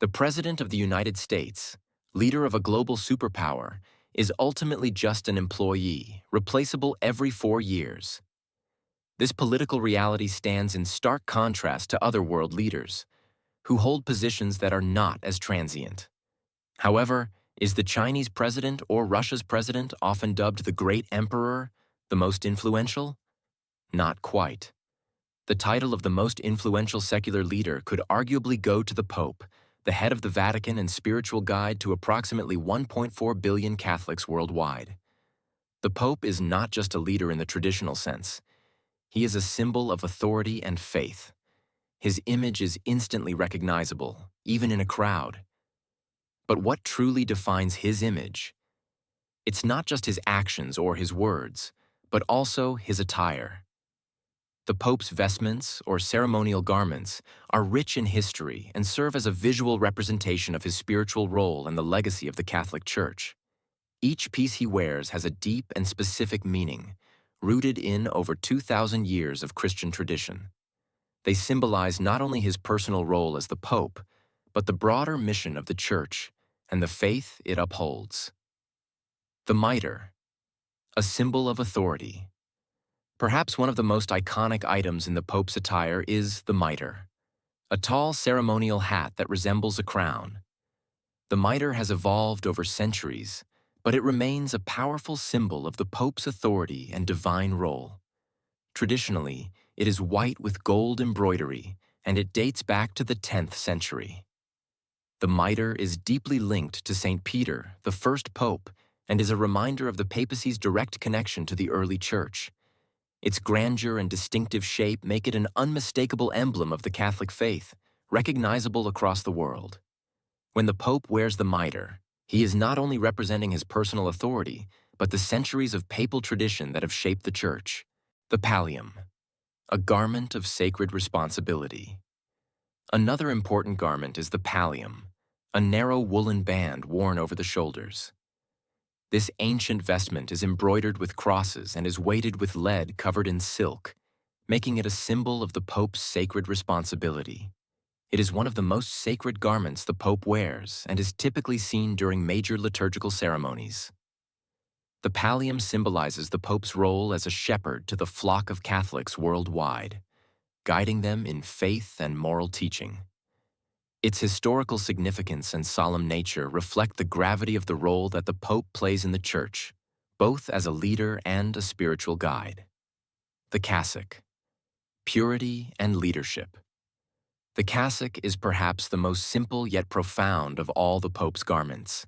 The President of the United States, leader of a global superpower, is ultimately just an employee, replaceable every 4 years. This political reality stands in stark contrast to other world leaders, who hold positions that are not as transient. However, is the Chinese president or Russia's president often dubbed the Great Emperor, the most influential? Not quite. The title of the most influential secular leader could arguably go to the Pope, the head of the Vatican and spiritual guide to approximately 1.4 billion Catholics worldwide. The Pope is not just a leader in the traditional sense. He is a symbol of authority and faith. His image is instantly recognizable, even in a crowd. But what truly defines his image? It's not just his actions or his words, but also his attire. The Pope's vestments, or ceremonial garments, are rich in history and serve as a visual representation of his spiritual role and the legacy of the Catholic Church. Each piece he wears has a deep and specific meaning, rooted in over 2,000 years of Christian tradition. They symbolize not only his personal role as the Pope, but the broader mission of the Church and the faith it upholds. The Mitre, a symbol of authority. Perhaps one of the most iconic items in the Pope's attire is the mitre, a tall ceremonial hat that resembles a crown. The mitre has evolved over centuries, but it remains a powerful symbol of the Pope's authority and divine role. Traditionally, it is white with gold embroidery, and it dates back to the 10th century. The mitre is deeply linked to St. Peter, the first pope, and is a reminder of the papacy's direct connection to the early Church. Its grandeur and distinctive shape make it an unmistakable emblem of the Catholic faith, recognizable across the world. When the Pope wears the mitre, he is not only representing his personal authority, but the centuries of papal tradition that have shaped the Church. The pallium, a garment of sacred responsibility. Another important garment is the pallium, a narrow woolen band worn over the shoulders. This ancient vestment is embroidered with crosses and is weighted with lead covered in silk, making it a symbol of the Pope's sacred responsibility. It is one of the most sacred garments the Pope wears and is typically seen during major liturgical ceremonies. The pallium symbolizes the Pope's role as a shepherd to the flock of Catholics worldwide, guiding them in faith and moral teaching. Its historical significance and solemn nature reflect the gravity of the role that the Pope plays in the Church, both as a leader and a spiritual guide. The cassock, purity and leadership. The cassock is perhaps the most simple yet profound of all the Pope's garments.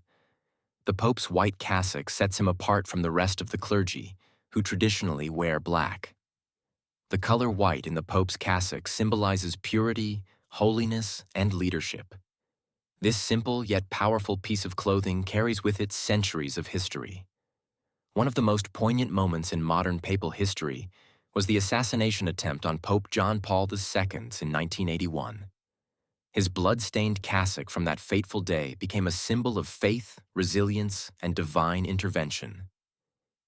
The Pope's white cassock sets him apart from the rest of the clergy, who traditionally wear black. The color white in the Pope's cassock symbolizes purity, holiness, and leadership. This simple yet powerful piece of clothing carries with it centuries of history. One of the most poignant moments in modern papal history was the assassination attempt on Pope John Paul II in 1981. His blood-stained cassock from that fateful day became a symbol of faith, resilience, and divine intervention.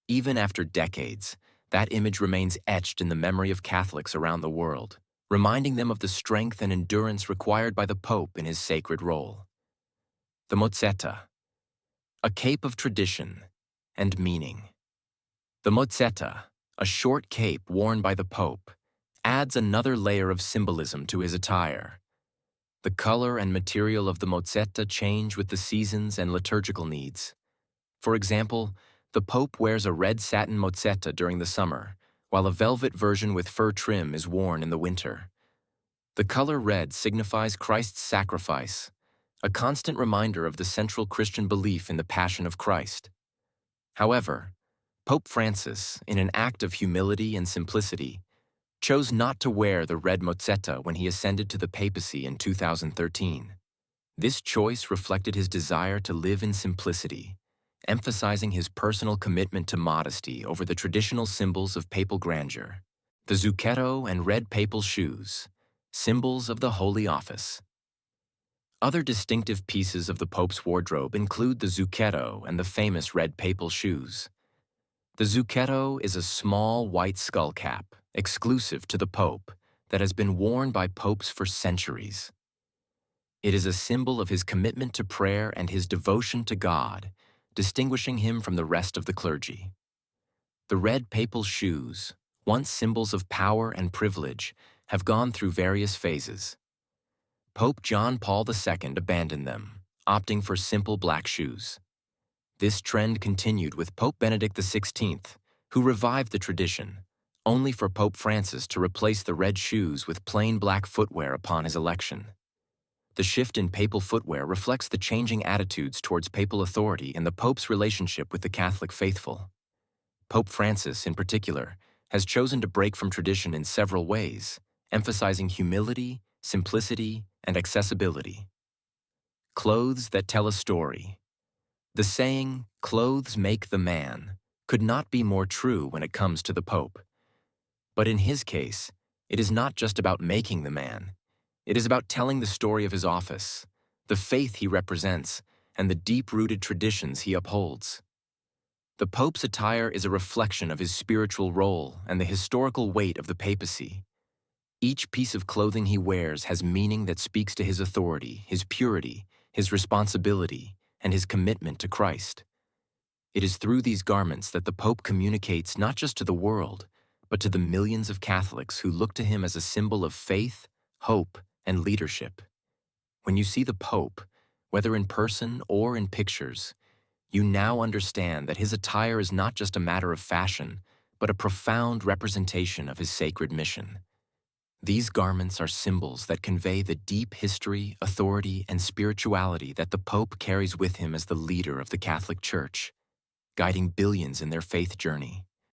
Even after decades, that image remains etched in the memory of Catholics around the world, reminding them of the strength and endurance required by the Pope in his sacred role. The mozzetta, a cape of tradition and meaning. The mozzetta, a short cape worn by the Pope, adds another layer of symbolism to his attire. The color and material of the mozzetta change with the seasons and liturgical needs. For example, the Pope wears a red satin mozzetta during the summer, while a velvet version with fur trim is worn in the winter. The color red signifies Christ's sacrifice, a constant reminder of the central Christian belief in the Passion of Christ. However, Pope Francis, in an act of humility and simplicity, chose not to wear the red mozzetta when he ascended to the papacy in 2013. This choice reflected his desire to live in simplicity, emphasizing his personal commitment to modesty over the traditional symbols of papal grandeur. The zucchetto and red papal shoes, symbols of the Holy Office. Other distinctive pieces of the Pope's wardrobe include the zucchetto and the famous red papal shoes. The zucchetto is a small white skull cap, exclusive to the Pope, that has been worn by popes for centuries. It is a symbol of his commitment to prayer and his devotion to God, distinguishing him from the rest of the clergy. The red papal shoes, once symbols of power and privilege, have gone through various phases. Pope John Paul II abandoned them, opting for simple black shoes. This trend continued with Pope Benedict XVI, who revived the tradition, only for Pope Francis to replace the red shoes with plain black footwear upon his election. The shift in papal footwear reflects the changing attitudes towards papal authority and the Pope's relationship with the Catholic faithful. Pope Francis, in particular, has chosen to break from tradition in several ways, emphasizing humility, simplicity, and accessibility. Clothes that tell a story. The saying, "Clothes make the man," could not be more true when it comes to the Pope. But in his case, it is not just about making the man. It is about telling the story of his office, the faith he represents, and the deep-rooted traditions he upholds. The Pope's attire is a reflection of his spiritual role and the historical weight of the papacy. Each piece of clothing he wears has meaning that speaks to his authority, his purity, his responsibility, and his commitment to Christ. It is through these garments that the Pope communicates not just to the world, but to the millions of Catholics who look to him as a symbol of faith, hope, and leadership. When you see the Pope, whether in person or in pictures, you now understand that his attire is not just a matter of fashion, but a profound representation of his sacred mission. These garments are symbols that convey the deep history, authority, and spirituality that the Pope carries with him as the leader of the Catholic Church, guiding billions in their faith journey.